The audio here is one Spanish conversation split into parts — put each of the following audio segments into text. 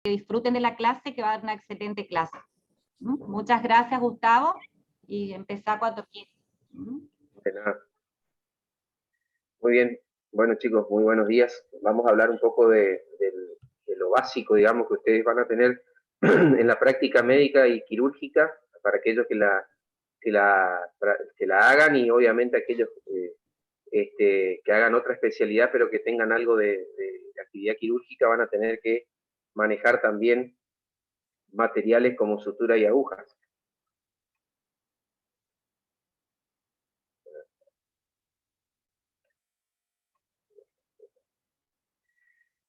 disfruten de la clase, que va a dar una excelente clase. Muchas gracias, Gustavo, y empezá cuando quieras. De nada. Muy bien. Bueno, chicos, muy buenos días. Vamos a hablar un poco de lo básico, digamos, que ustedes van a tener en la práctica médica y quirúrgica, para aquellos que la hagan, y obviamente aquellos que hagan otra especialidad, pero que tengan algo de actividad quirúrgica, van a tener que manejar también materiales como sutura y agujas.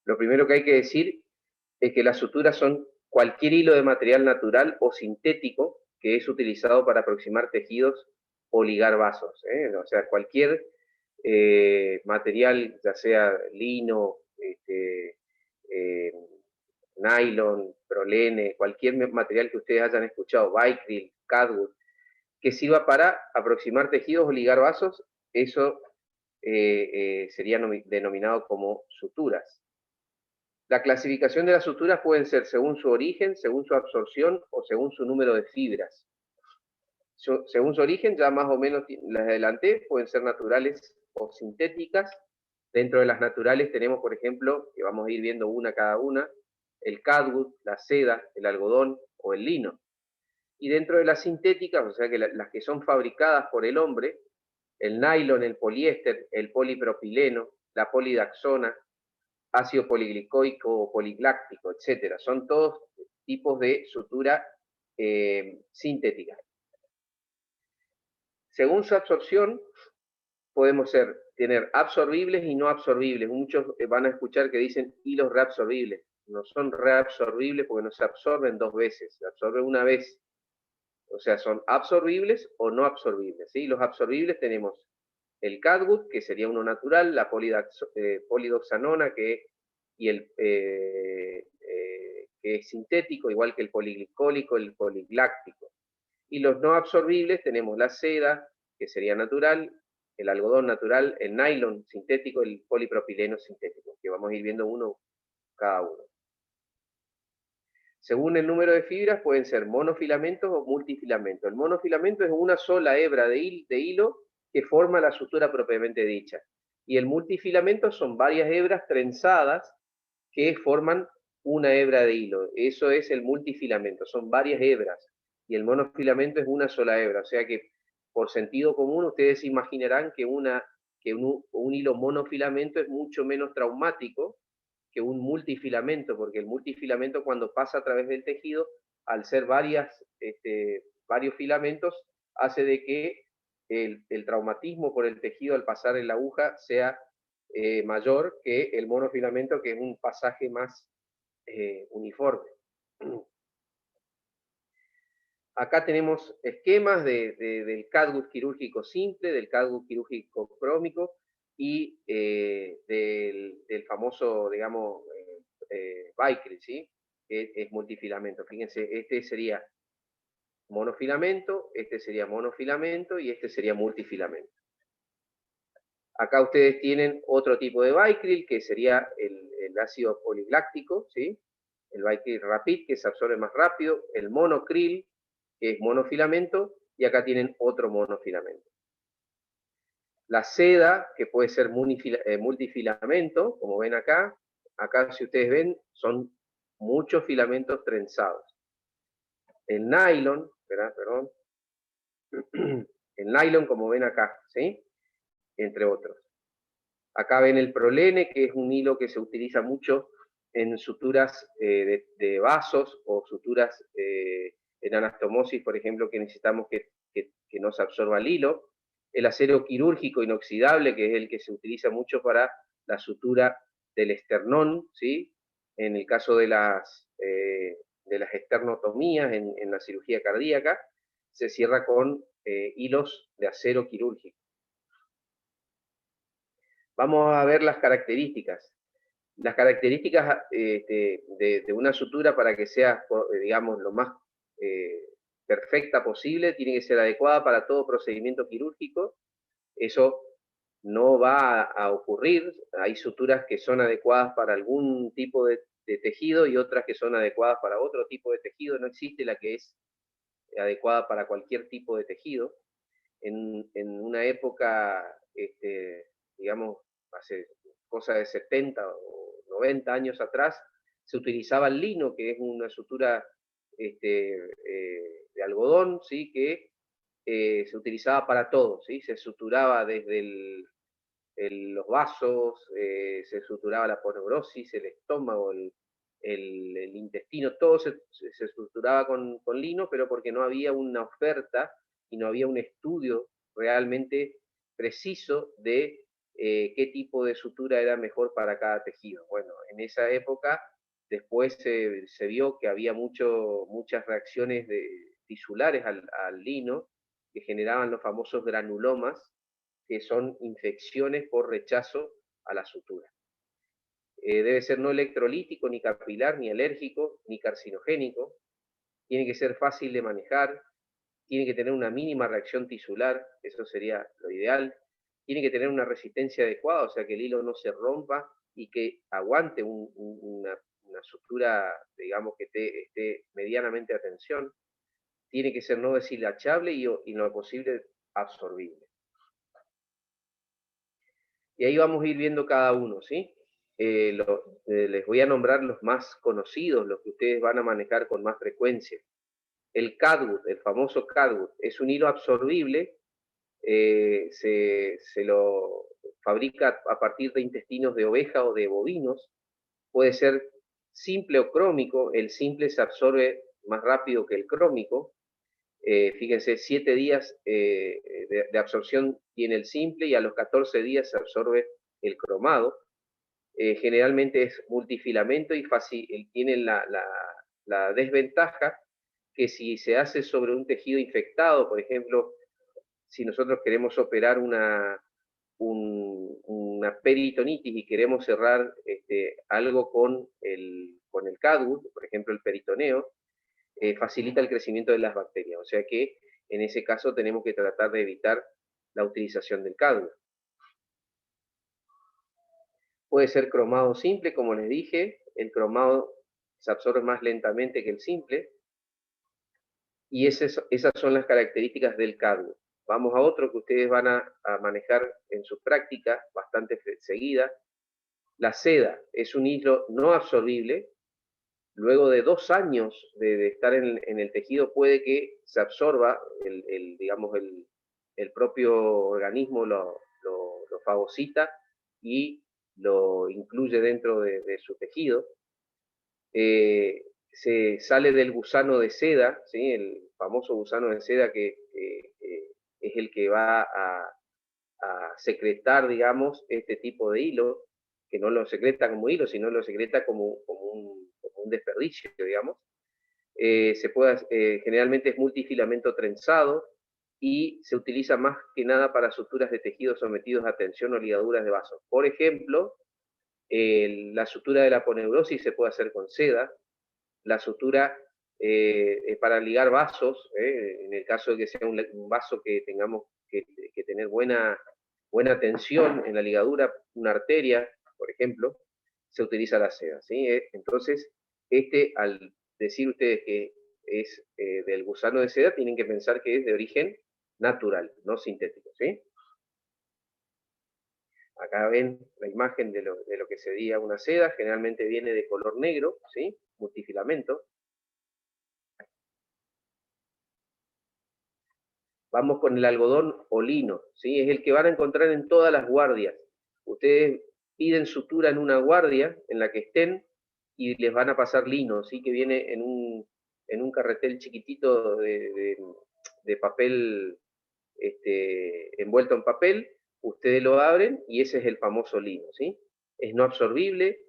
Lo primero que hay que decir es que las suturas son cualquier hilo de material natural o sintético que es utilizado para aproximar tejidos o ligar vasos, O sea, cualquier material, ya sea lino, nylon, prolene, cualquier material que ustedes hayan escuchado, Vicryl, Cadwood, que sirva para aproximar tejidos o ligar vasos, eso sería denominado como suturas. La clasificación de las suturas pueden ser según su origen, según su absorción o según su número de fibras. Según su origen, ya más o menos las adelanté, pueden ser naturales o sintéticas. Dentro de las naturales tenemos, por ejemplo, que vamos a ir viendo una cada una, el cadwood, la seda, el algodón o el lino. Y dentro de las sintéticas, o sea que las que son fabricadas por el hombre, el nylon, el poliéster, el polipropileno, la polidaxona, ácido poliglicoico o poligláctico, etc. Son todos tipos de sutura sintética. Según su absorción, podemos tener absorbibles y no absorbibles. Muchos van a escuchar que dicen hilos reabsorbibles. No son reabsorbibles porque no se absorben dos veces, se absorben una vez. O sea, son absorbibles o no absorbibles, ¿sí? Los absorbibles tenemos el cadwood, que sería uno natural, la polidoxanona, que es sintético, igual que el poliglicólico, el poligláctico. Y los no absorbibles tenemos la seda, que sería natural, el algodón natural, el nylon sintético, el polipropileno sintético, que vamos a ir viendo uno cada uno. Según el número de fibras, pueden ser monofilamentos o multifilamentos. El monofilamento es una sola hebra de hilo que forma la sutura propiamente dicha. Y el multifilamento son varias hebras trenzadas que forman una hebra de hilo. Eso es el multifilamento, son varias hebras. Y el monofilamento es una sola hebra. O sea que, por sentido común, ustedes imaginarán que un hilo monofilamento es mucho menos traumático que un multifilamento, porque el multifilamento, cuando pasa a través del tejido, al ser varios filamentos, hace de que el traumatismo por el tejido al pasar en la aguja sea mayor que el monofilamento, que es un pasaje más uniforme. Acá tenemos esquemas del cadwood quirúrgico simple, del cadwood quirúrgico crómico y del famoso, digamos, Vicryl, ¿sí? Que es multifilamento. Fíjense, este sería monofilamento, este sería monofilamento y este sería multifilamento. Acá ustedes tienen otro tipo de Vicryl, que sería el ácido poligláctico, ¿sí? El Vicryl Rapid, que se absorbe más rápido, el monocril, que es monofilamento, y acá tienen otro monofilamento. La seda, que puede ser multifilamento, como ven acá si ustedes ven, son muchos filamentos trenzados. El nylon, perdón, el nylon, como ven acá, ¿sí? Entre otros. Acá ven el prolene, que es un hilo que se utiliza mucho en suturas de vasos o suturas en anastomosis, por ejemplo, que necesitamos que no se absorba el hilo. El acero quirúrgico inoxidable, que es el que se utiliza mucho para la sutura del esternón, ¿sí? En el caso de las esternotomías en la cirugía cardíaca, se cierra con hilos de acero quirúrgico. Vamos a ver las características. Las características de una sutura, para que sea, digamos, lo más perfecta posible, tiene que ser adecuada para todo procedimiento quirúrgico. Eso no va a ocurrir. Hay suturas que son adecuadas para algún tipo de de tejido y otras que son adecuadas para otro tipo de tejido. No existe la que es adecuada para cualquier tipo de tejido. En una época, digamos, hace cosa de 70 o 90 años atrás, se utilizaba el lino, que es una sutura de algodón, ¿sí? Que se utilizaba para todo, ¿sí? Se suturaba desde los vasos, se suturaba la poneurosis, el estómago, el intestino, todo se suturaba con lino, pero porque no había una oferta y no había un estudio realmente preciso de qué tipo de sutura era mejor para cada tejido. Bueno, en esa época después se vio que había muchas reacciones tisulares al lino que generaban los famosos granulomas, que son infecciones por rechazo a la sutura. Debe ser no electrolítico, ni capilar, ni alérgico, ni carcinogénico. Tiene que ser fácil de manejar. Tiene que tener una mínima reacción tisular, eso sería lo ideal. Tiene que tener una resistencia adecuada, o sea, que el hilo no se rompa y que aguante una sutura, digamos, que esté medianamente a tensión. Tiene que ser no deshilachable y en lo posible absorbible. Y ahí vamos a ir viendo cada uno, ¿sí? Les voy a nombrar los más conocidos, los que ustedes van a manejar con más frecuencia. El catgut, el famoso catgut, es un hilo absorbible, se lo fabrica a partir de intestinos de oveja o de bovinos, puede ser simple o crómico, el simple se absorbe más rápido que el crómico, fíjense, 7 días de absorción tiene el simple y a los 14 días se absorbe el cromado. Generalmente es multifilamento y tiene la desventaja que si se hace sobre un tejido infectado, por ejemplo, si nosotros queremos operar una peritonitis y queremos cerrar algo con el catgut, por ejemplo el peritoneo, facilita el crecimiento de las bacterias. O sea que en ese caso tenemos que tratar de evitar la utilización del catgut. Puede ser cromado simple, como les dije, el cromado se absorbe más lentamente que el simple, y esas son las características del catgut. Vamos a otro que ustedes van a manejar en su práctica bastante seguida. La seda es un hilo no absorbible. Luego de 2 años de estar en el tejido puede que se absorba, digamos, el propio organismo lo fagocita y lo incluye dentro de su tejido. Se sale del gusano de seda, ¿sí? El famoso gusano de seda que es el que va a secretar, digamos, este tipo de hilo, que no lo secreta como hilo, sino lo secreta como un desperdicio, digamos. Generalmente es multifilamento trenzado y se utiliza más que nada para suturas de tejidos sometidos a tensión o ligaduras de vasos. Por ejemplo, la sutura de la poneurosis se puede hacer con seda, la sutura para ligar vasos, en el caso de que sea un vaso que tengamos que tener buena tensión en la ligadura, una arteria, por ejemplo, se utiliza la seda, ¿sí? Entonces, al decir ustedes que es del gusano de seda, tienen que pensar que es de origen natural, no sintético, ¿sí? Acá ven la imagen de lo que sería una seda, generalmente viene de color negro, ¿sí? Multifilamento. Vamos con el algodón o lino, ¿sí? Es el que van a encontrar en todas las guardias. Ustedes piden sutura en una guardia en la que estén y les van a pasar lino, ¿sí? Que viene en un carretel chiquitito de papel, envuelto en papel. Ustedes lo abren y ese es el famoso lino, ¿sí? Es no absorbible,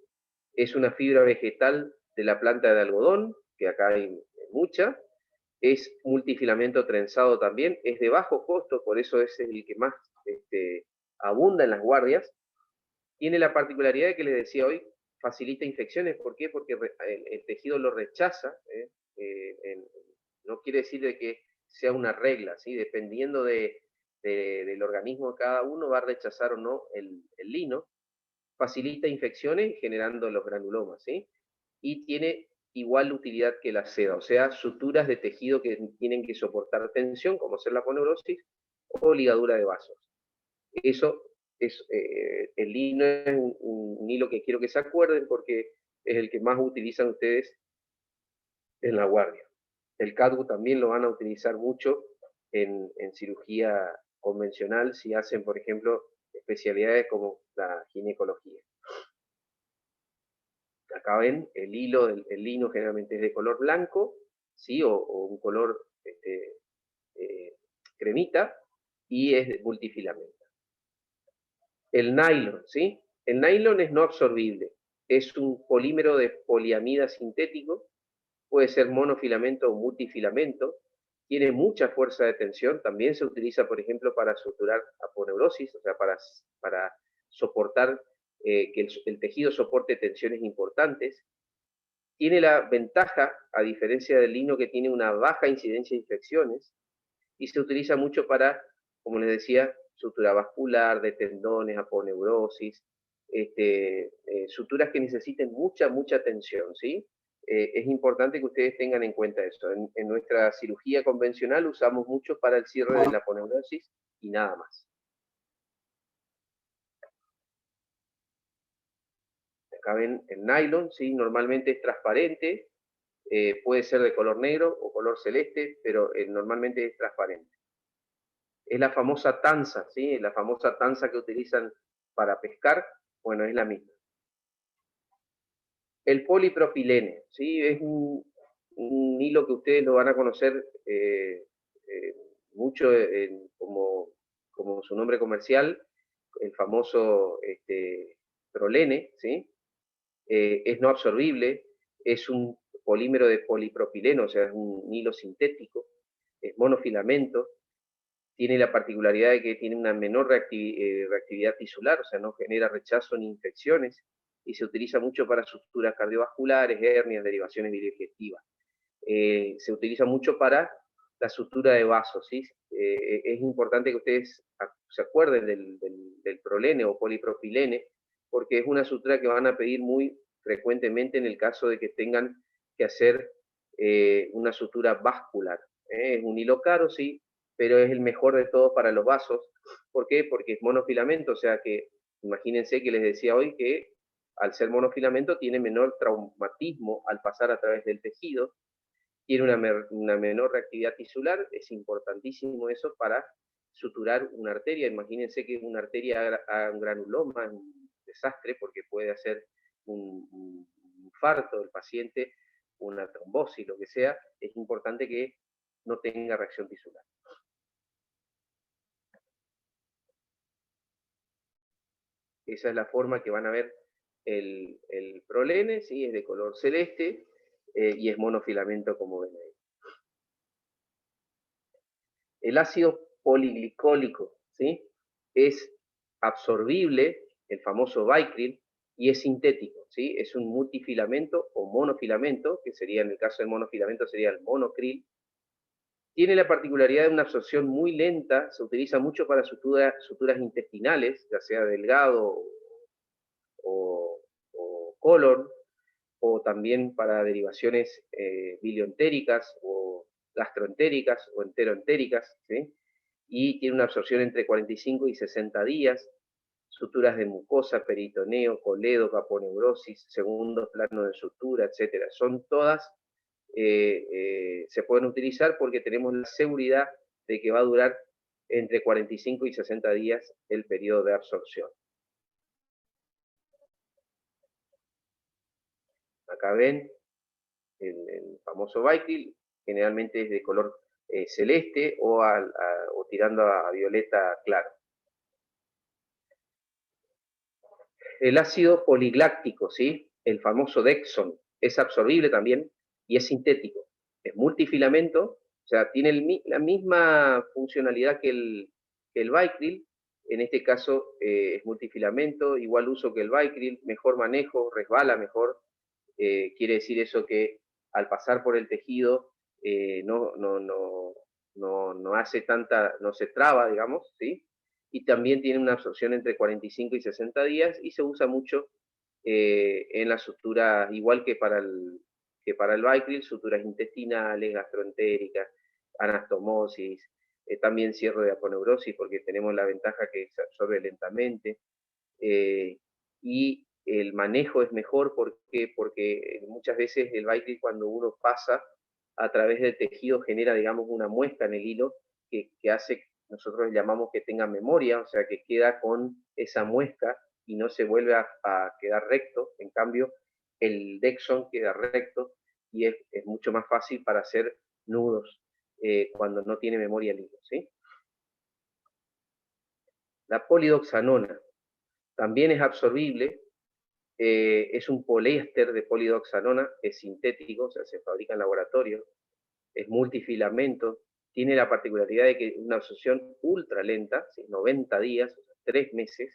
es una fibra vegetal de la planta de algodón, que acá hay mucha, es multifilamento trenzado también, es de bajo costo, por eso es el que más abunda en las guardias. Tiene la particularidad de que les decía hoy, facilita infecciones. ¿Por qué? Porque el tejido lo rechaza. No quiere decir de que sea una regla, ¿sí? Dependiendo del organismo de cada uno va a rechazar o no el lino. Facilita infecciones generando los granulomas, ¿sí? y tiene igual utilidad que la seda, o sea, suturas de tejido que tienen que soportar tensión, como ser la aponeurosis o ligadura de vasos. Eso es, el lino es un hilo que quiero que se acuerden porque es el que más utilizan ustedes en la guardia. El catgut también lo van a utilizar mucho en cirugía convencional si hacen, por ejemplo, especialidades como la ginecología. Acá ven, el hilo, el lino generalmente es de color blanco, ¿sí? o un color cremita, y es multifilamento. El nylon, ¿sí? El nylon es no absorbible, es un polímero de poliamida sintético, puede ser monofilamento o multifilamento, tiene mucha fuerza de tensión, también se utiliza, por ejemplo, para suturar aponeurosis, o sea, para soportar, que el tejido soporte tensiones importantes. Tiene la ventaja, a diferencia del lino, que tiene una baja incidencia de infecciones, y se utiliza mucho para, como les decía, sutura vascular, de tendones, aponeurosis, suturas que necesiten mucha tensión, ¿sí? Es importante que ustedes tengan en cuenta eso. En nuestra cirugía convencional usamos mucho para el cierre de la aponeurosis y nada más. Acá ven el nylon, ¿sí? Normalmente es transparente, puede ser de color negro o color celeste, pero normalmente es transparente. Es la famosa tanza, ¿sí? La famosa tanza que utilizan para pescar, bueno, es la misma. El polipropilene, ¿sí? Es un hilo que ustedes lo van a conocer mucho como su nombre comercial, el famoso prolene, ¿sí? Es no absorbible, es un polímero de polipropileno, o sea, es un hilo sintético, es monofilamento, tiene la particularidad de que tiene una menor reactividad tisular, o sea, no genera rechazo ni infecciones, y se utiliza mucho para suturas cardiovasculares, hernias, derivaciones biliodigestivas. Se utiliza mucho para la sutura de vasos, ¿sí? Es importante que ustedes se acuerden del prolene o polipropilene, porque es una sutura que van a pedir muy frecuentemente en el caso de que tengan que hacer una sutura vascular. Es un hilo caro, sí, pero es el mejor de todos para los vasos. ¿Por qué? Porque es monofilamento, o sea que imagínense que les decía hoy que al ser monofilamento tiene menor traumatismo al pasar a través del tejido, tiene una menor reactividad tisular, es importantísimo eso para suturar una arteria. Imagínense que una arteria haga un granuloma, es un desastre porque puede hacer un infarto del paciente, una trombosis, lo que sea. Es importante que no tenga reacción tisular. Esa es la forma que van a ver el prolene, ¿sí? Es de color celeste y es monofilamento, como ven ahí. El ácido poliglicólico, ¿sí? Es absorbible, el famoso Vicryl, y es sintético, ¿sí? Es un multifilamento o monofilamento, que sería, en el caso del monofilamento, sería el monocril. Tiene la particularidad de una absorción muy lenta, se utiliza mucho para suturas intestinales, ya sea delgado o colon, o también para derivaciones bilioentéricas o gastroentéricas o enteroentéricas, ¿sí? Y tiene una absorción entre 45 y 60 días, suturas de mucosa, peritoneo, coledo, aponeurosis, segundo plano de sutura, etc. Son todas, se pueden utilizar porque tenemos la seguridad de que va a durar entre 45 y 60 días el periodo de absorción. Acá ven el famoso Vicryl, generalmente es de color celeste o tirando a violeta claro. El ácido poligláctico, ¿sí? El famoso Dexon, es absorbible también y es sintético. Es multifilamento, o sea, tiene la misma funcionalidad que el Vicryl. En este caso es multifilamento, igual uso que el Vicryl, mejor manejo, resbala mejor. Quiere decir eso que al pasar por el tejido no hace tanta, no se traba, digamos, ¿sí? Y también tiene una absorción entre 45 y 60 días y se usa mucho en las suturas, igual que para el Vicryl, suturas intestinales, gastroentéricas, anastomosis, también cierre de aponeurosis, porque tenemos la ventaja que se absorbe lentamente, y el manejo es mejor porque muchas veces el Vicryl, cuando uno pasa a través del tejido, genera, digamos, una muesca en el hilo que hace, nosotros llamamos que tenga memoria, o sea, que queda con esa muesca y no se vuelve a quedar recto. En cambio, el Dexon queda recto y es mucho más fácil para hacer nudos cuando no tiene memoria el hilo, ¿sí? La polidoxanona también es absorbible, es un poliéster de polidoxanona, es sintético, o sea, se fabrica en laboratorio, es multifilamento, tiene la particularidad de que es una absorción ultra lenta, ¿sí? 90 días, 3 meses,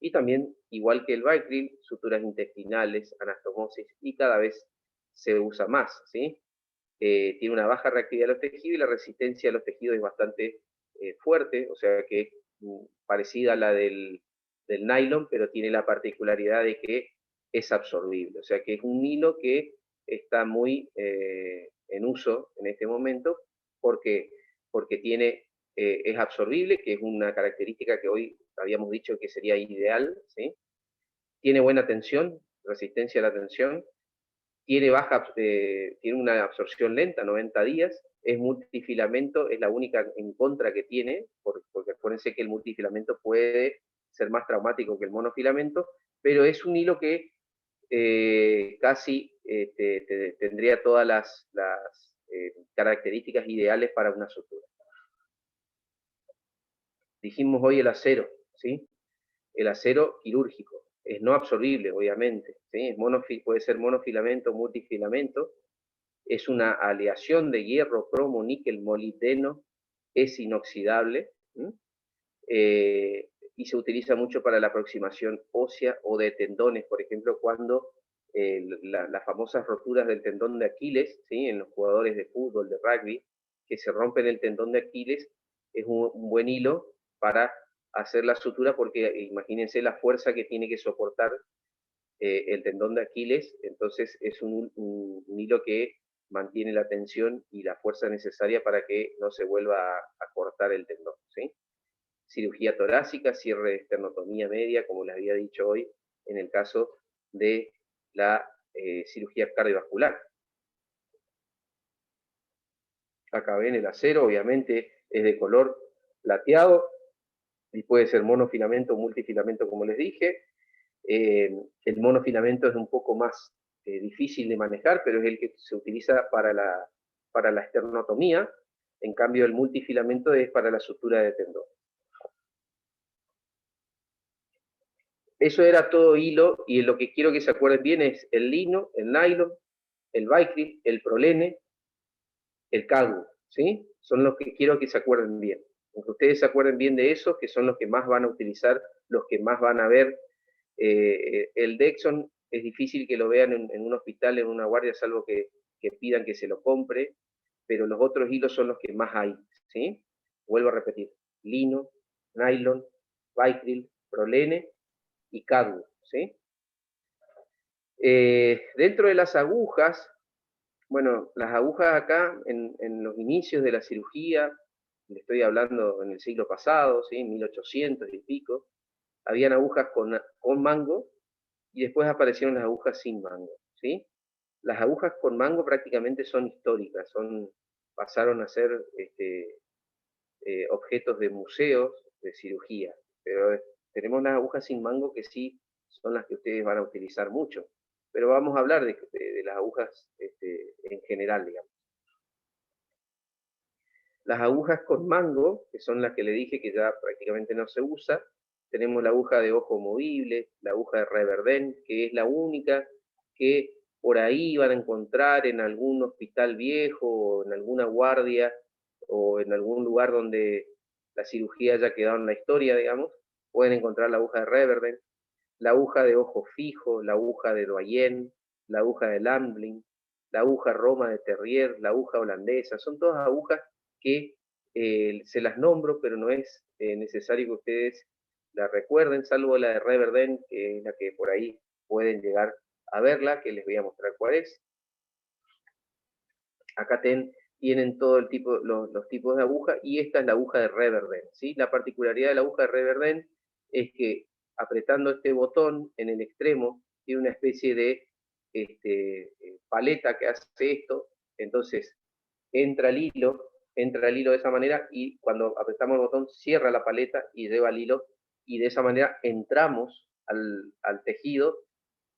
y también, igual que el Vicryl, suturas intestinales, anastomosis, y cada vez se usa más, ¿sí? Tiene una baja reactividad de los tejidos y la resistencia a los tejidos es bastante fuerte, o sea que es parecida a la del nylon, pero tiene la particularidad de que es absorbible, o sea que es un hilo que está muy en uso en este momento porque tiene, es absorbible, que es una característica que hoy habíamos dicho que sería ideal, ¿sí? Tiene buena tensión, resistencia a la tensión, tiene una absorción lenta, 90 días, es multifilamento, es la única en contra que tiene, porque acuérdense que el multifilamento puede ser más traumático que el monofilamento, pero es un hilo que casi tendría todas las características ideales para una sutura. Dijimos hoy el acero, ¿sí? El acero quirúrgico. Es no absorbible, obviamente, ¿sí? Puede ser monofilamento, multifilamento. Es una aleación de hierro, cromo, níquel, molibdeno. Es inoxidable. Y se utiliza mucho para la aproximación ósea o de tendones, por ejemplo, cuando las famosas roturas del tendón de Aquiles, ¿sí? En los jugadores de fútbol, de rugby, que se rompen el tendón de Aquiles, es un buen hilo para hacer la sutura, porque imagínense la fuerza que tiene que soportar el tendón de Aquiles, entonces es un hilo que mantiene la tensión y la fuerza necesaria para que no se vuelva a cortar el tendón, ¿sí? Cirugía torácica, cierre de esternotomía media, como les había dicho hoy, en el caso de la cirugía cardiovascular. Acá ven el acero, obviamente es de color plateado y puede ser monofilamento o multifilamento, como les dije. El monofilamento es un poco más difícil de manejar, pero es el que se utiliza para la esternotomía. En cambio, el multifilamento es para la sutura de tendón. Eso era todo hilo, y lo que quiero que se acuerden bien es el lino, el nylon, el Vicryl, el prolene, el cadmo, ¿sí? Son los que quiero que se acuerden bien. Aunque ustedes se acuerden bien de esos, que son los que más van a utilizar, los que más van a ver. El Dexon es difícil que lo vean en un hospital, en una guardia, salvo que pidan que se lo compre, pero los otros hilos son los que más hay, ¿sí? Vuelvo a repetir, lino, nylon, Vicryl, prolene y cadmo, ¿sí? Dentro de las agujas, bueno, las agujas acá, en los inicios de la cirugía, le estoy hablando en el siglo pasado, ¿sí? 1800 y pico, habían agujas con mango, y después aparecieron las agujas sin mango, ¿sí? Las agujas con mango prácticamente son históricas, pasaron a ser objetos de museos de cirugía, pero tenemos las agujas sin mango que sí son las que ustedes van a utilizar mucho, pero vamos a hablar de las agujas en general, digamos. Las agujas con mango, que son las que le dije que ya prácticamente no se usa, tenemos la aguja de ojo movible, la aguja de Reverdén, que es la única que por ahí van a encontrar en algún hospital viejo, o en alguna guardia, o en algún lugar donde la cirugía haya quedado en la historia, digamos. Pueden encontrar la aguja de Reverdén, la aguja de ojo fijo, la aguja de Doyen, la aguja de Lambling, la aguja Roma de Terrier, la aguja holandesa. Son todas agujas que se las nombro, pero no es necesario que ustedes la recuerden, salvo la de Reverdén, que es la que por ahí pueden llegar a verla, que les voy a mostrar cuál es. Acá tienen todo el tipo, los tipos de aguja, y esta es la aguja de Reverdent, ¿sí? La particularidad de la aguja de Reverdent es que apretando este botón en el extremo, tiene una especie de paleta que hace esto, entonces entra el hilo de esa manera, y cuando apretamos el botón cierra la paleta y lleva el hilo, y de esa manera entramos al tejido,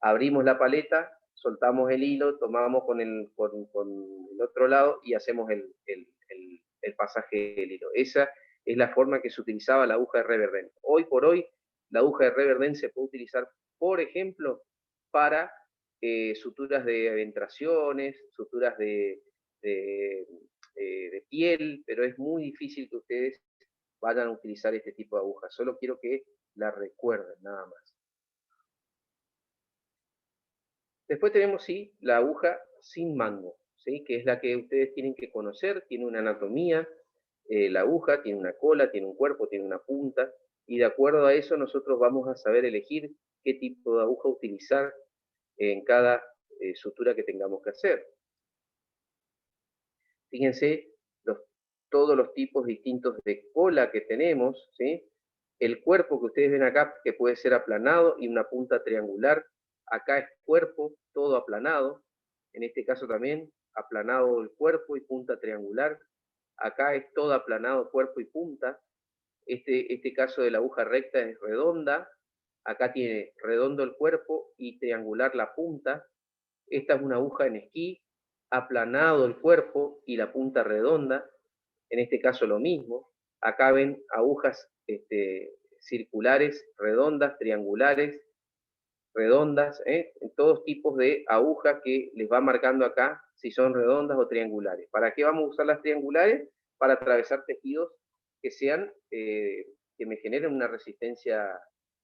abrimos la paleta, soltamos el hilo, tomamos con el otro lado y hacemos el pasaje del hilo. Esa es la forma que se utilizaba la aguja de Reverdent. Hoy por hoy, la aguja de Reverdent se puede utilizar, por ejemplo, para suturas de adentraciones, suturas de piel, pero es muy difícil que ustedes vayan a utilizar este tipo de aguja. Solo quiero que la recuerden, nada más. Después tenemos, sí, la aguja sin mango, ¿sí? Que es la que ustedes tienen que conocer. Tiene una anatomía, la aguja tiene una cola, tiene un cuerpo, tiene una punta, y de acuerdo a eso nosotros vamos a saber elegir qué tipo de aguja utilizar en cada sutura que tengamos que hacer. Fíjense todos los tipos distintos de cola que tenemos, ¿sí? El cuerpo que ustedes ven acá, que puede ser aplanado y una punta triangular. Acá es cuerpo, todo aplanado. En este caso también, aplanado el cuerpo y punta triangular. Acá es todo aplanado, cuerpo y punta. Este caso de la aguja recta es redonda. Acá tiene redondo el cuerpo y triangular la punta. Esta es una aguja en esquí, aplanado el cuerpo y la punta redonda. En este caso lo mismo. Acá ven agujas circulares, redondas, triangulares, redondas, en todos tipos de agujas que les va marcando acá si son redondas o triangulares. ¿Para qué vamos a usar las triangulares? Para atravesar tejidos que sean, que me generen una resistencia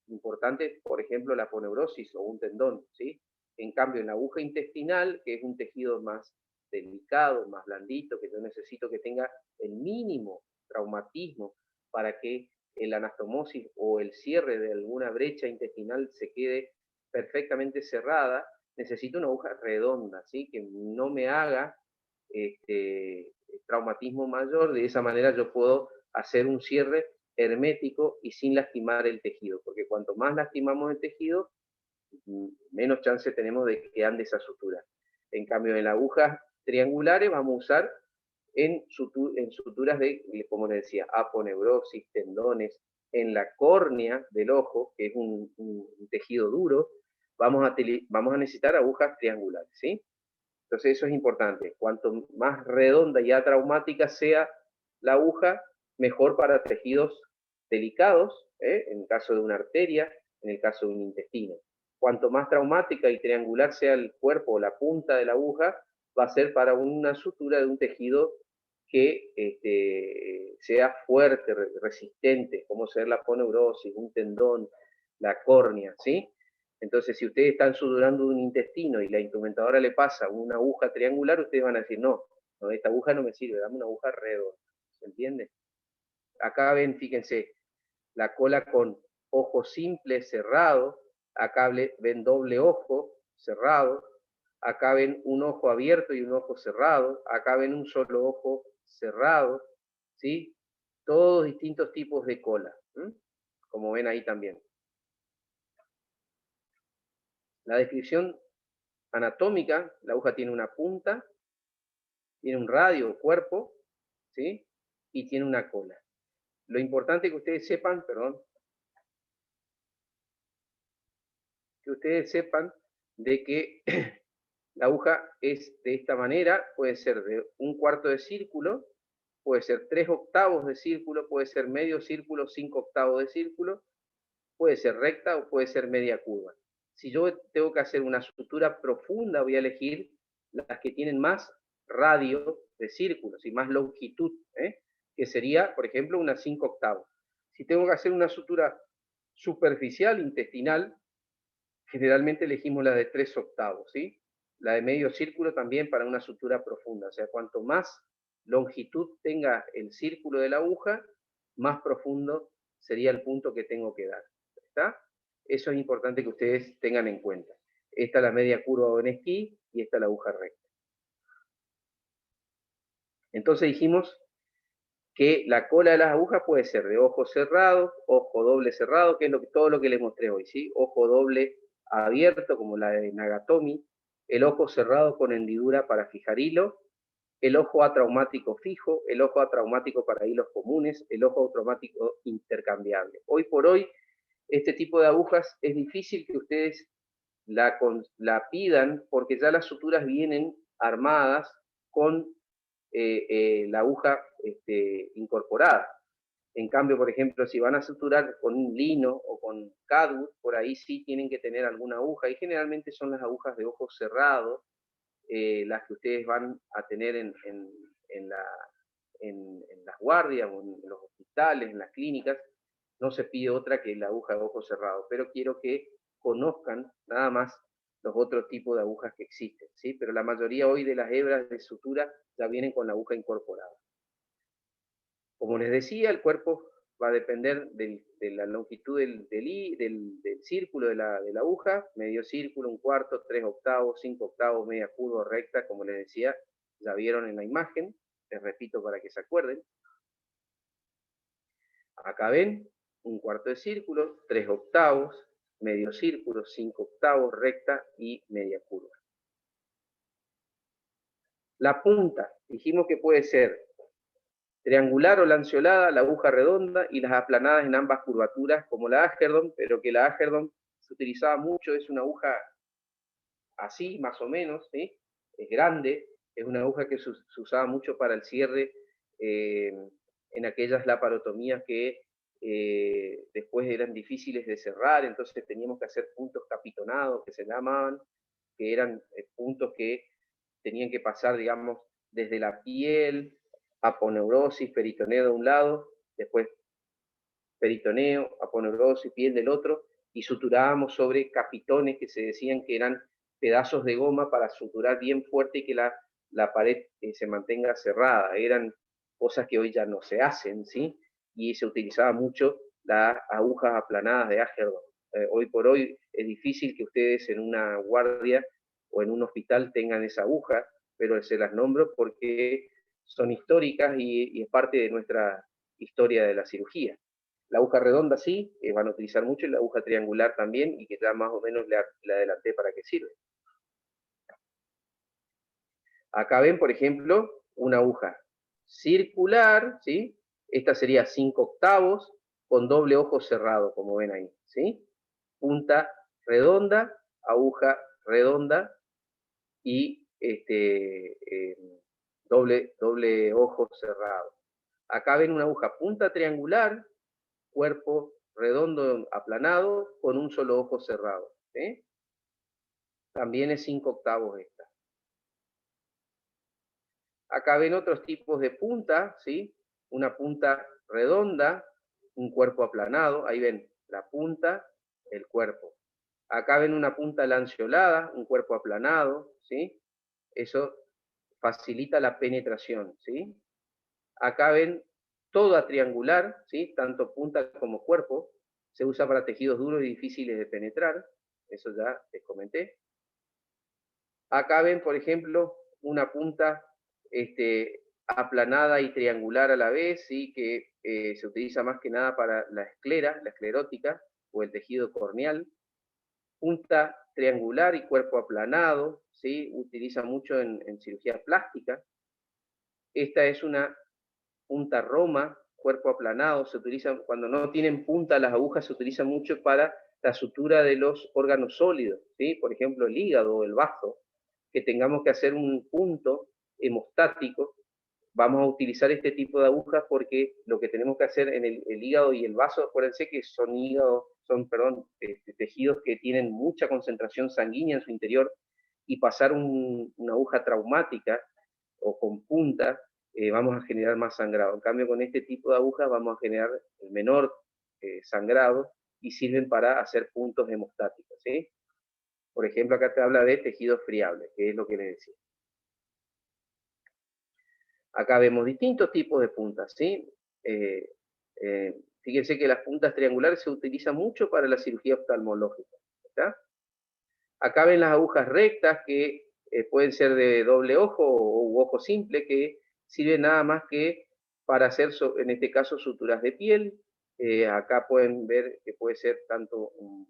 importante, por ejemplo la aponeurosis o un tendón, ¿sí? En cambio, en la aguja intestinal, que es un tejido más delicado, más blandito, que yo necesito que tenga el mínimo traumatismo para que el anastomosis o el cierre de alguna brecha intestinal se quede perfectamente cerrada, necesito una aguja redonda, ¿sí? Que no me haga traumatismo mayor. De esa manera yo puedo hacer un cierre hermético y sin lastimar el tejido, porque cuanto más lastimamos el tejido, menos chance tenemos de que ande esa sutura. En cambio, en las agujas triangulares vamos a usar en suturas de, como les decía, aponeurosis, tendones, en la córnea del ojo, que es un tejido duro, vamos a necesitar agujas triangulares, ¿sí? Entonces eso es importante. Cuanto más redonda y atraumática sea la aguja, mejor para tejidos delicados, en el caso de una arteria, en el caso de un intestino. Cuanto más traumática y triangular sea el cuerpo o la punta de la aguja, va a ser para una sutura de un tejido que sea fuerte, resistente, como ser la aponeurosis, un tendón, la córnea, ¿sí? Entonces, si ustedes están suturando un intestino y la instrumentadora le pasa una aguja triangular, ustedes van a decir, no, esta aguja no me sirve, dame una aguja redonda, ¿se entiende? Acá ven, fíjense, la cola con ojo simple cerrado, acá ven doble ojo cerrado, acá ven un ojo abierto y un ojo cerrado, acá ven un solo ojo cerrado, ¿sí? Todos distintos tipos de cola, ¿sí? Como ven ahí también. La descripción anatómica, la aguja tiene una punta, tiene un radio o cuerpo, ¿sí? Y tiene una cola. Lo importante que ustedes sepan, de que la aguja es de esta manera, puede ser de 1/4 de círculo, puede ser 3/8 de círculo, puede ser medio círculo, 5/8 de círculo, puede ser recta o puede ser media curva. Si yo tengo que hacer una sutura profunda, voy a elegir las que tienen más radio de círculos y más longitud, que sería, por ejemplo, una 5/8. Si tengo que hacer una sutura superficial, intestinal, generalmente elegimos la de 3/8, ¿sí? La de medio círculo también para una sutura profunda. O sea, cuanto más longitud tenga el círculo de la aguja, más profundo sería el punto que tengo que dar. ¿Está? Eso es importante que ustedes tengan en cuenta. esta es la media curva o en esquí, y esta es la aguja recta. Entonces dijimos que la cola de las agujas puede ser de ojo cerrado, ojo doble cerrado, que es todo lo que les mostré hoy, ¿sí? Ojo doble abierto, como la de Nagatomi, el ojo cerrado con hendidura para fijar hilo, el ojo atraumático fijo, el ojo atraumático para hilos comunes, el ojo atraumático intercambiable. Hoy por hoy, este tipo de agujas es difícil que ustedes la pidan porque ya las suturas vienen armadas con la aguja incorporada. En cambio, por ejemplo, si van a suturar con un lino o con cadwood, por ahí sí tienen que tener alguna aguja, y generalmente son las agujas de ojo cerrado las que ustedes van a tener en las guardias, o en los hospitales, en las clínicas. No se pide otra que la aguja de ojo cerrado, pero quiero que conozcan nada más los otros tipos de agujas que existen, ¿sí? Pero la mayoría hoy de las hebras de sutura ya vienen con la aguja incorporada. Como les decía, el cuerpo va a depender de la longitud del círculo de la aguja, medio círculo, un cuarto, 3 octavos, 5 octavos, media curva recta, como les decía, ya vieron en la imagen, les repito para que se acuerden. Acá ven, un cuarto de círculo, 3 octavos, medio círculo, 5 octavos, recta y media curva. La punta, dijimos que puede ser triangular o lanceolada, la aguja redonda y las aplanadas en ambas curvaturas, como la Agerdon, pero que la Agerdon se utilizaba mucho, es una aguja así, más o menos, ¿sí? Es grande, es una aguja que se usaba mucho para el cierre en aquellas laparotomías que después eran difíciles de cerrar, entonces teníamos que hacer puntos capitonados, que se llamaban, que eran puntos que tenían que pasar, digamos, desde la piel, aponeurosis, peritoneo de un lado, después peritoneo, aponeurosis, piel del otro, y suturábamos sobre capitones que se decían que eran pedazos de goma para suturar bien fuerte y que la pared se mantenga cerrada. Eran cosas que hoy ya no se hacen, ¿sí? Y se utilizaba mucho las agujas aplanadas de Agerdon. Hoy por hoy es difícil que ustedes en una guardia o en un hospital tengan esa aguja, pero se las nombro porque son históricas y es parte de nuestra historia de la cirugía. La aguja redonda sí, que van a utilizar mucho, y la aguja triangular también, y que ya más o menos le adelanté para qué sirve. Acá ven, por ejemplo, una aguja circular, ¿sí? Esta sería 5 octavos con doble ojo cerrado, como ven ahí, ¿sí? Punta redonda, aguja redonda y doble ojo cerrado. Acá ven una aguja punta triangular, cuerpo redondo aplanado con un solo ojo cerrado, ¿sí? También es 5 octavos esta. Acá ven otros tipos de punta, ¿sí? Una punta redonda, un cuerpo aplanado, ahí ven la punta, el cuerpo. Acá ven una punta lanceolada, un cuerpo aplanado, ¿sí? Eso facilita la penetración, ¿sí? Acá ven toda triangular, ¿sí? Tanto punta como cuerpo. Se usa para tejidos duros y difíciles de penetrar, eso ya les comenté. Acá ven, por ejemplo, una punta aplanada y triangular a la vez, ¿sí? Que se utiliza más que nada para la esclera, la esclerótica, o el tejido corneal. Punta triangular y cuerpo aplanado, ¿sí? Utiliza mucho en cirugía plástica. Esta es una punta roma, cuerpo aplanado, se utiliza cuando no tienen punta las agujas, se utiliza mucho para la sutura de los órganos sólidos, ¿sí? Por ejemplo, el hígado o el bazo, que tengamos que hacer un punto hemostático, vamos a utilizar este tipo de agujas porque lo que tenemos que hacer en el hígado y el vaso, acuérdense que son tejidos que tienen mucha concentración sanguínea en su interior, y pasar una aguja traumática o con punta, vamos a generar más sangrado. En cambio, con este tipo de agujas vamos a generar el menor sangrado y sirven para hacer puntos hemostáticos, ¿sí? Por ejemplo, acá te habla de tejido friable, que es lo que les decía. Acá vemos distintos tipos de puntas, ¿sí? Fíjense que las puntas triangulares se utilizan mucho para la cirugía oftalmológica, ¿está? Acá ven las agujas rectas que pueden ser de doble ojo o ojo simple, que sirven nada más que para hacer, en este caso, suturas de piel. Acá pueden ver que puede ser tanto un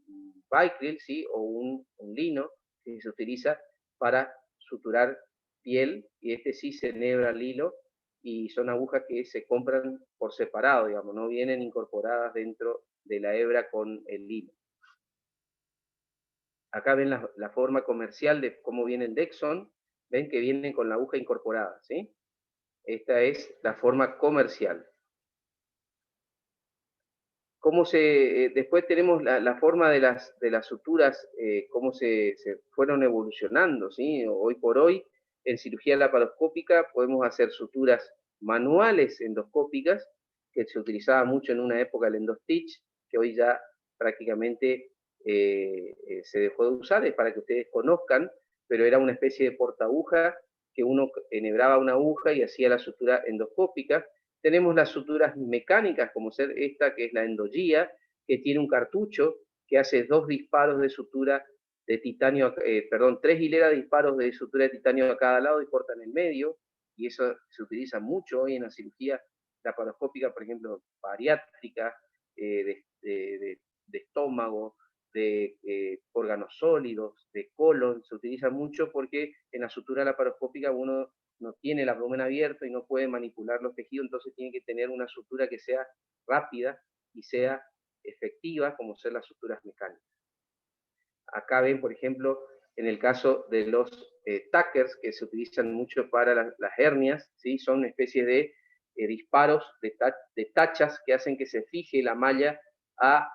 Vicryl, ¿sí? O un lino, que se utiliza para suturar piel, y este sí se enhebra al hilo, y son agujas que se compran por separado, digamos, no vienen incorporadas dentro de la hebra con el hilo. Acá ven la forma comercial de cómo viene el Dexon, ven que vienen con la aguja incorporada, ¿sí? Esta es la forma comercial. Después tenemos la forma de las suturas, cómo se fueron evolucionando, ¿sí? Hoy por hoy, en cirugía laparoscópica podemos hacer suturas manuales endoscópicas, que se utilizaba mucho en una época el endostitch, que hoy ya prácticamente se dejó de usar, es para que ustedes conozcan, pero era una especie de portaaguja que uno enhebraba una aguja y hacía la sutura endoscópica. Tenemos las suturas mecánicas, como ser esta que es la endogía, que tiene un cartucho que hace 2 disparos de sutura de titanio, 3 hileras de disparos de sutura de titanio a cada lado y corta en el medio, y eso se utiliza mucho hoy en la cirugía laparoscópica, por ejemplo, bariátrica, de estómago, de órganos sólidos, de colon, se utiliza mucho porque en la sutura laparoscópica uno no tiene el abdomen abierto y no puede manipular los tejidos, entonces tiene que tener una sutura que sea rápida y sea efectiva, como ser las suturas mecánicas. Acá ven, por ejemplo, en el caso de los tuckers, que se utilizan mucho para las hernias, ¿sí? Son una especie de disparos de tachas que hacen que se fije la malla a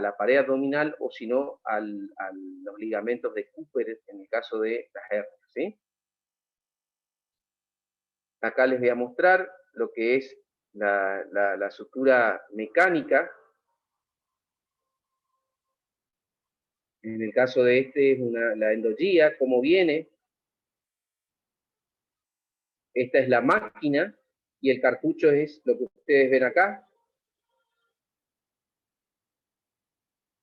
la pared abdominal, o si no, a los ligamentos de Cooper, en el caso de las hernias, ¿sí? Acá les voy a mostrar lo que es la sutura mecánica. En el caso de este es la endogía, cómo viene. Esta es la máquina y el cartucho es lo que ustedes ven acá.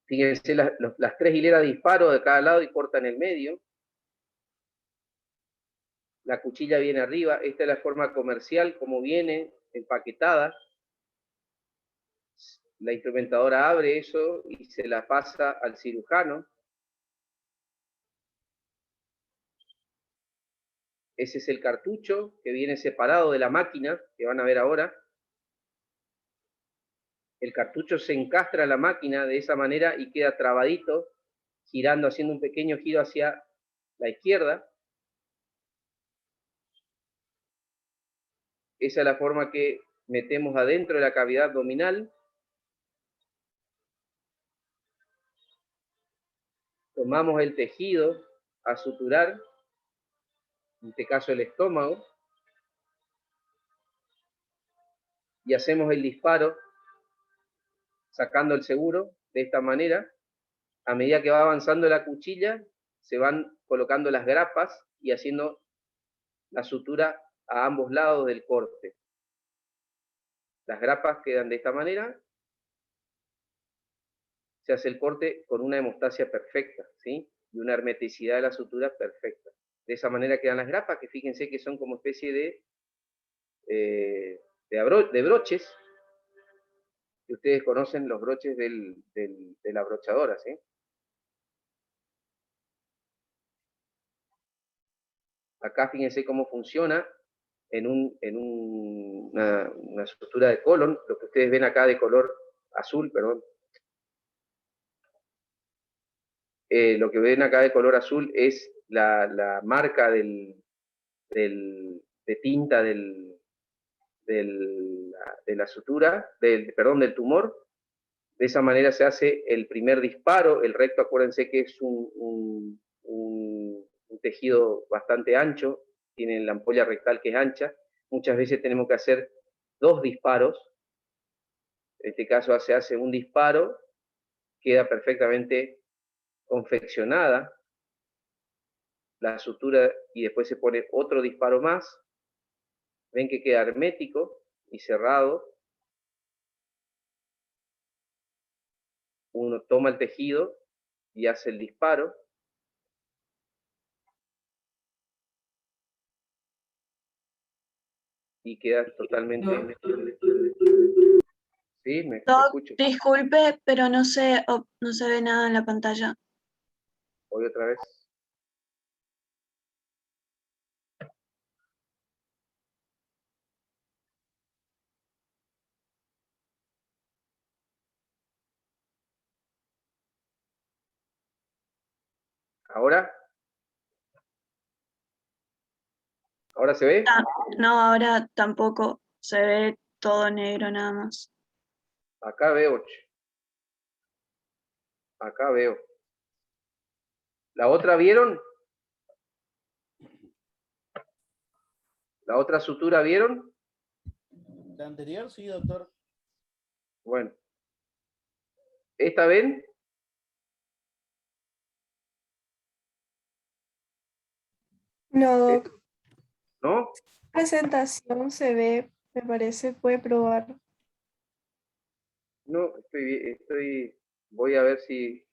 Fíjense las 3 hileras de disparo de cada lado y cortan el medio. La cuchilla viene arriba. Esta es la forma comercial, como viene empaquetada. La instrumentadora abre eso y se la pasa al cirujano. Ese es el cartucho que viene separado de la máquina, que van a ver ahora. El cartucho se encastra a la máquina de esa manera y queda trabadito, girando, haciendo un pequeño giro hacia la izquierda. Esa es la forma que metemos adentro de la cavidad abdominal. Tomamos el tejido a suturar, en este caso el estómago, y hacemos el disparo sacando el seguro de esta manera. A medida que va avanzando la cuchilla, se van colocando las grapas y haciendo la sutura a ambos lados del corte. Las grapas quedan de esta manera. Se hace el corte con una hemostasia perfecta, ¿sí? Y una hermeticidad de la sutura perfecta. De esa manera quedan las grapas, que fíjense que son como especie de broches, que ustedes conocen, los broches de la abrochadora, ¿sí? Acá fíjense cómo funciona en una sutura de colon, lo que ustedes ven acá de color azul, perdón. Lo que ven acá de color azul es la marca de tinta de la sutura, del tumor. De esa manera se hace el primer disparo. El recto, acuérdense que es un tejido bastante ancho, tiene la ampolla rectal que es ancha. Muchas veces tenemos que hacer 2 disparos. En este caso se hace un disparo, queda perfectamente confeccionada la sutura y después se pone otro disparo más. Ven que queda hermético y cerrado. Uno toma el tejido y hace el disparo. y queda totalmente... Sí, me Doc, escucho. disculpe, pero no se ve nada en la pantalla. Voy otra vez. ¿Ahora? ¿Ahora se ve? No, ahora tampoco. Se ve todo negro nada más. Acá veo. Acá veo. ¿La otra vieron? ¿La otra sutura vieron? La anterior, sí, doctor. Bueno. ¿Esta ven? No, Doc. ¿No? Presentación se ve, me parece, puede probar. No, voy a ver si...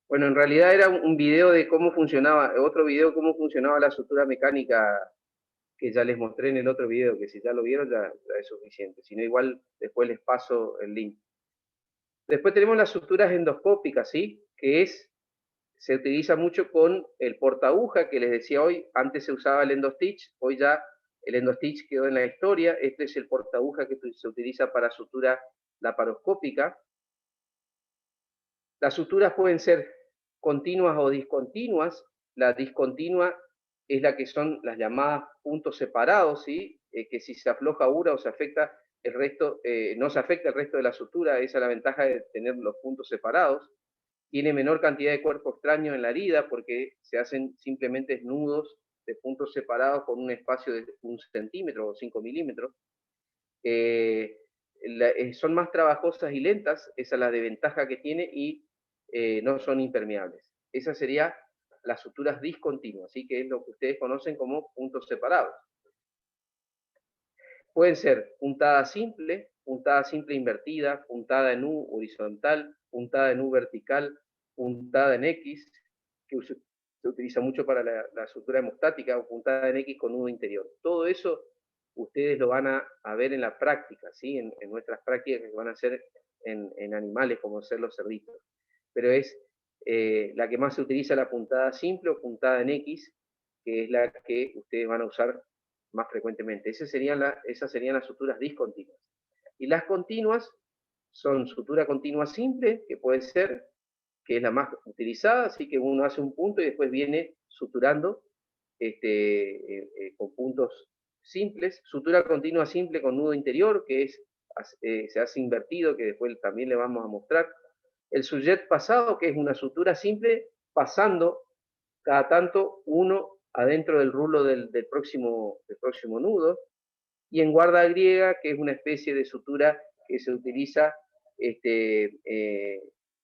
Bueno, en realidad era un video de cómo funcionaba, otro video cómo funcionaba la sutura mecánica que ya les mostré en el otro video, que si ya lo vieron ya es suficiente. Si no, igual después les paso el link. Después tenemos las suturas endoscópicas, ¿sí? Se utiliza mucho con el portaaguja que les decía hoy. Antes se usaba el endostitch, hoy ya el endostitch quedó en la historia. Este es el portaaguja que se utiliza para sutura laparoscópica. Las suturas pueden ser continuas o discontinuas. La discontinua es la que son las llamadas puntos separados, ¿sí? Que si se afloja una o se afecta el resto, no se afecta el resto de la sutura. Esa es la ventaja de tener los puntos separados. Tiene menor cantidad de cuerpo extraño en la herida porque se hacen simplemente nudos de puntos separados con un espacio de 1 centímetro o 5 milímetros. Son más trabajosas y lentas, esa es la desventaja que tiene, y no son impermeables. Esa sería las suturas discontinuas, ¿sí? Que es lo que ustedes conocen como puntos separados. Pueden ser puntada simple invertida, puntada en U horizontal, puntada en U vertical, puntada en X, que se utiliza mucho para la sutura hemostática, o puntada en X con nudo interior. Todo eso ustedes lo van a ver en la práctica, ¿sí? En nuestras prácticas que van a hacer en animales, como ser los cerditos. Pero es la que más se utiliza, la puntada simple o puntada en X, que es la que ustedes van a usar más frecuentemente. Esas serían las suturas discontinuas. Y las continuas son sutura continua simple, que puede ser, que es la más utilizada, así que uno hace un punto y después viene suturando con puntos simples. Sutura continua simple con nudo interior, que se hace invertido, que después también le vamos a mostrar. El sujet pasado, que es una sutura simple, pasando cada tanto uno adentro del rulo del próximo nudo. Y en guarda griega, que es una especie de sutura que se utiliza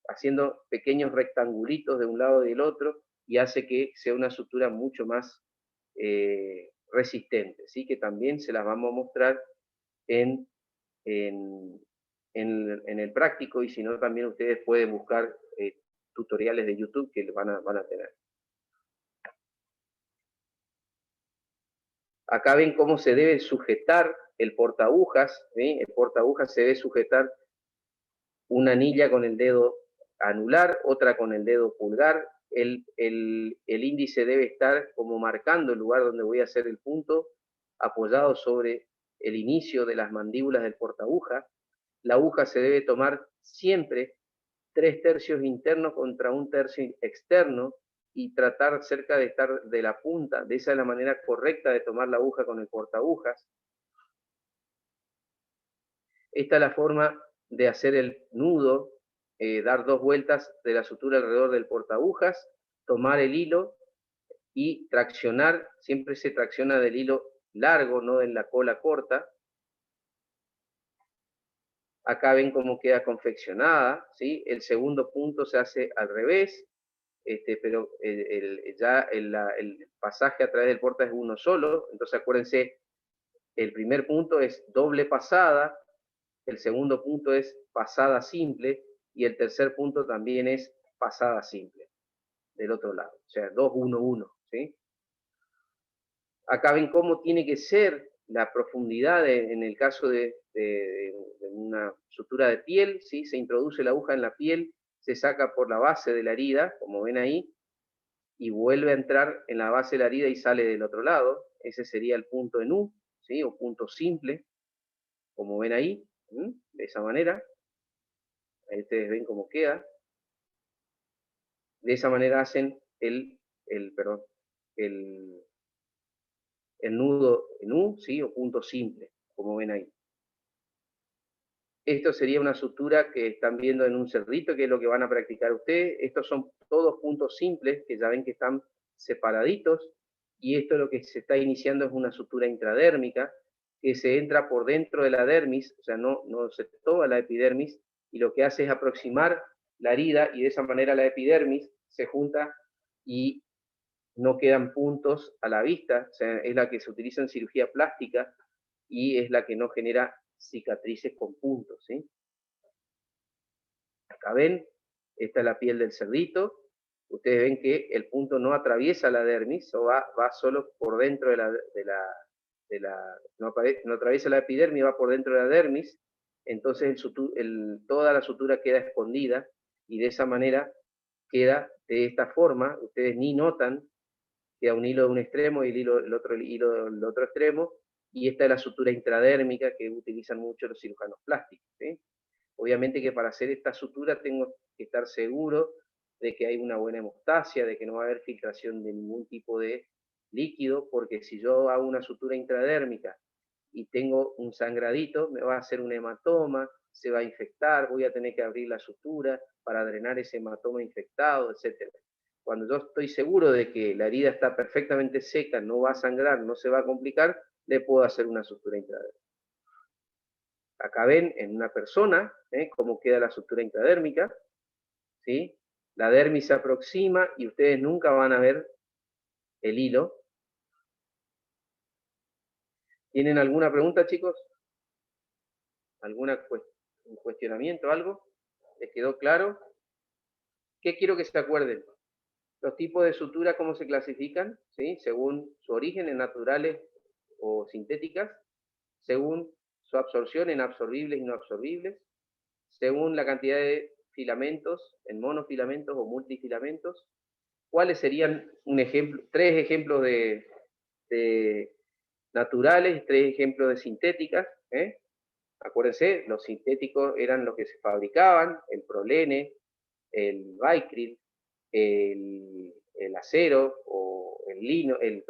haciendo pequeños rectangulitos de un lado y del otro, y hace que sea una sutura mucho más resistente, ¿sí? Que también se las vamos a mostrar en el práctico, y si no, también ustedes pueden buscar tutoriales de YouTube que van a tener. Acá ven cómo se debe sujetar el portaagujas, ¿sí? El portaagujas se debe sujetar una anilla con el dedo anular, otra con el dedo pulgar. El índice debe estar como marcando el lugar donde voy a hacer el punto, apoyado sobre el inicio de las mandíbulas del portaaguja. La aguja se debe tomar siempre 3/3 internos contra 1/3 externo, y tratar cerca de estar de la punta. De esa es la manera correcta de tomar la aguja con el portaagujas. Esta es la forma de hacer el nudo, dar 2 vueltas de la sutura alrededor del portaagujas, tomar el hilo y traccionar. Siempre se tracciona del hilo largo, no de la cola corta. Acá ven cómo queda confeccionada, ¿sí? El segundo punto se hace al revés, pero el pasaje a través del porta es uno solo. Entonces acuérdense, el primer punto es doble pasada, el segundo punto es pasada simple, y el tercer punto también es pasada simple, del otro lado. O sea, 2, 1, 1, ¿sí? Acá ven cómo tiene que ser la profundidad en el caso de una sutura de piel, ¿sí? Se introduce la aguja en la piel, se saca por la base de la herida, como ven ahí, y vuelve a entrar en la base de la herida y sale del otro lado. Ese sería el punto en U, ¿sí? O punto simple, como ven ahí, de esa manera. Ahí ustedes ven cómo queda. De esa manera hacen el nudo en U, ¿sí? O punto simple, como ven ahí. Esto sería una sutura que están viendo en un cerdito, que es lo que van a practicar ustedes. Estos son todos puntos simples, que ya ven que están separaditos, y esto lo que se está iniciando es una sutura intradérmica, que se entra por dentro de la dermis, o sea, no se toca la epidermis, y lo que hace es aproximar la herida, y de esa manera la epidermis se junta y no quedan puntos a la vista, o sea, es la que se utiliza en cirugía plástica, y es la que no genera cicatrices con puntos, ¿sí? Acá ven, esta es la piel del cerdito. Ustedes ven que el punto no atraviesa la dermis, o va solo por dentro no atraviesa la epidermis, va por dentro de la dermis. Entonces toda la sutura queda escondida, y de esa manera queda de esta forma. Ustedes ni notan, queda un hilo de un extremo y el otro hilo del otro extremo, y esta es la sutura intradérmica que utilizan mucho los cirujanos plásticos, ¿sí? Obviamente que para hacer esta sutura tengo que estar seguro de que hay una buena hemostasia, de que no va a haber filtración de ningún tipo de líquido, porque si yo hago una sutura intradérmica y tengo un sangradito, me va a hacer un hematoma, se va a infectar, voy a tener que abrir la sutura para drenar ese hematoma infectado, etc. Cuando yo estoy seguro de que la herida está perfectamente seca, no va a sangrar, no se va a complicar, le puedo hacer una sutura intradérmica. Acá ven en una persona cómo queda la sutura intradérmica, ¿sí? La dermis se aproxima y ustedes nunca van a ver el hilo. ¿Tienen alguna pregunta, chicos? ¿Algún cuestionamiento, algo? ¿Les quedó claro? ¿Qué quiero que se acuerden? Los tipos de sutura, ¿cómo se clasifican? ¿Sí? Según su origen, en naturales o sintéticas, según su absorción en absorbibles y no absorbibles, según la cantidad de filamentos, en monofilamentos o multifilamentos. ¿Cuáles serían tres ejemplos de naturales, tres ejemplos de sintéticas? Acuérdense, los sintéticos eran los que se fabricaban, el prolene, el Vicryl, el acero, o el lino, el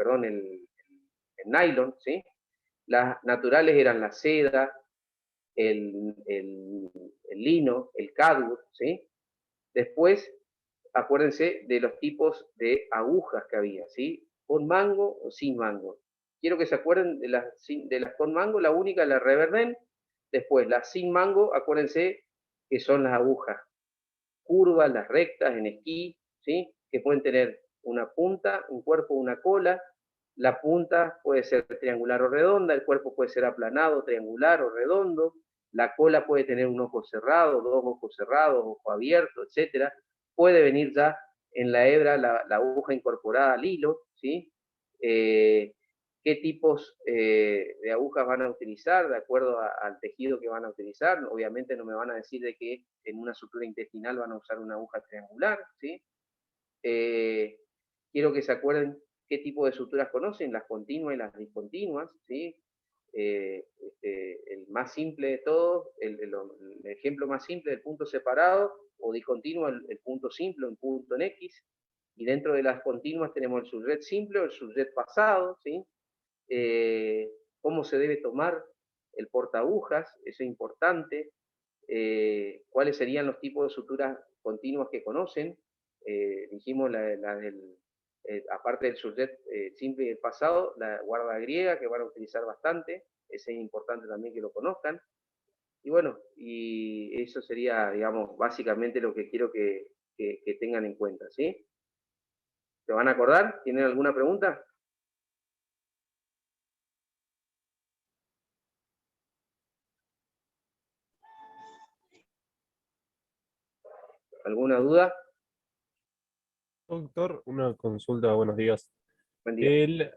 nylon, ¿sí? Las naturales eran la seda, el lino, el cadwood, ¿sí? Después, acuérdense de los tipos de agujas que había, ¿sí? Con mango o sin mango. Quiero que se acuerden de las con mango, la única, la Reverdent. Después, las sin mango, acuérdense que son las agujas curvas, las rectas, en esquí, ¿sí? Que pueden tener una punta, un cuerpo, una cola. La punta puede ser triangular o redonda, el cuerpo puede ser aplanado, triangular o redondo, la cola puede tener un ojo cerrado, dos ojos cerrados, ojo abierto, etc. Puede venir ya en la hebra la aguja incorporada al hilo, ¿sí? Qué tipos de agujas van a utilizar de acuerdo al tejido que van a utilizar. Obviamente no me van a decir de que en una sutura intestinal van a usar una aguja triangular, ¿sí? Quiero que se acuerden qué tipo de suturas conocen, las continuas y las discontinuas, ¿sí? El más simple de todos, el ejemplo más simple del punto separado, o discontinuo, el punto simple, un punto en X, y dentro de las continuas tenemos el subjet simple o el subjet pasado, ¿sí? Cómo se debe tomar el portaagujas, eso es importante, cuáles serían los tipos de suturas continuas que conocen, dijimos aparte del subjet simple y el pasado, la guarda griega, que van a utilizar bastante, ese es importante también que lo conozcan, y bueno, y eso sería, digamos, básicamente lo que quiero que tengan en cuenta, ¿sí? ¿Se van a acordar? ¿Tienen alguna pregunta? ¿Alguna duda? Doctor, una consulta, buenos días. Buen día.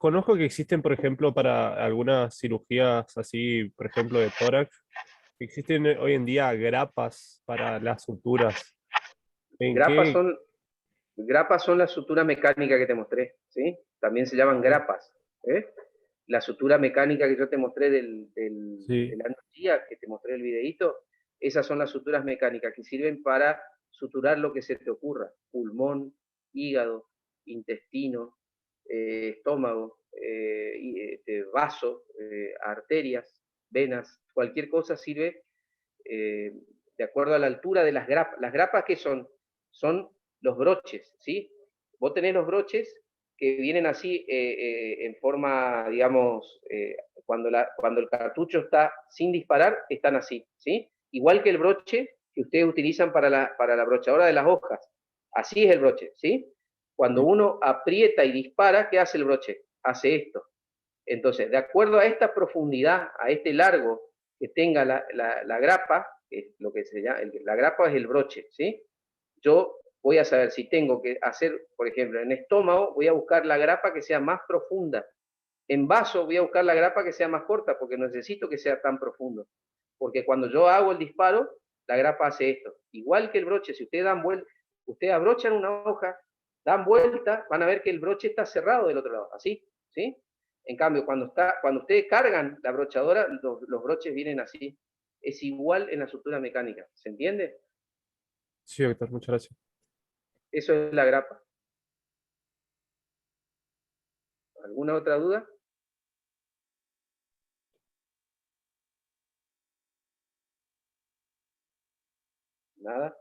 conozco que existen, por ejemplo, para algunas cirugías así, por ejemplo, de tórax, existen hoy en día grapas para las suturas. ¿En Grapas qué? son, grapas son la sutura mecánica que te mostré, ¿sí? También se llaman grapas, ¿eh? La sutura mecánica que yo te mostré Sí. del día, que te mostré el videíto, esas son las suturas mecánicas que sirven para suturar lo que se te ocurra: pulmón, hígado, intestino, estómago, vaso, arterias, venas, cualquier cosa sirve de acuerdo a la altura de las grapas. Las grapas, ¿qué son? Son los broches, ¿sí? Vos tenés los broches que vienen así en forma, digamos, cuando el cartucho está sin disparar, están así, ¿sí? Igual que el broche que ustedes utilizan para la brochadora de las hojas. Así es el broche, ¿sí? Cuando uno aprieta y dispara, ¿qué hace el broche? Hace esto. Entonces, de acuerdo a esta profundidad, a este largo que tenga la grapa, que es lo que se llama, la grapa es el broche, ¿sí? Yo voy a saber si tengo que hacer, por ejemplo, en estómago, voy a buscar la grapa que sea más profunda. En vaso voy a buscar la grapa que sea más corta, porque no necesito que sea tan profundo. Porque cuando yo hago el disparo, la grapa hace esto. Igual que el broche, si ustedes dan vuelta, ustedes abrochan una hoja, dan vuelta, van a ver que el broche está cerrado del otro lado, así, ¿sí? En cambio, cuando ustedes cargan la brochadora, los broches vienen así. Es igual en la sutura mecánica, ¿se entiende? Sí, doctor, muchas gracias. Eso es la grapa. ¿Alguna otra duda? Nada.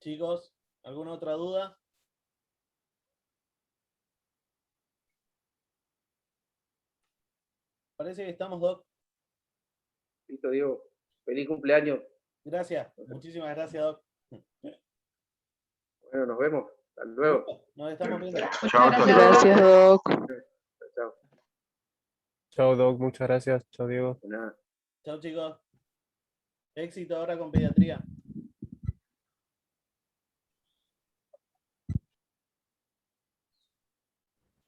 Chicos, ¿alguna otra duda? Parece que estamos, Doc. Listo, Diego. Feliz cumpleaños. Gracias, muchísimas gracias, Doc. Bueno, nos vemos. Hasta luego. Nos estamos viendo. Chao, Muchas gracias, Doc. Chao. Chao, Doc, muchas gracias. Chao, Diego. De nada. Chao, chicos. Éxito ahora con pediatría.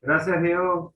Gracias, Diego.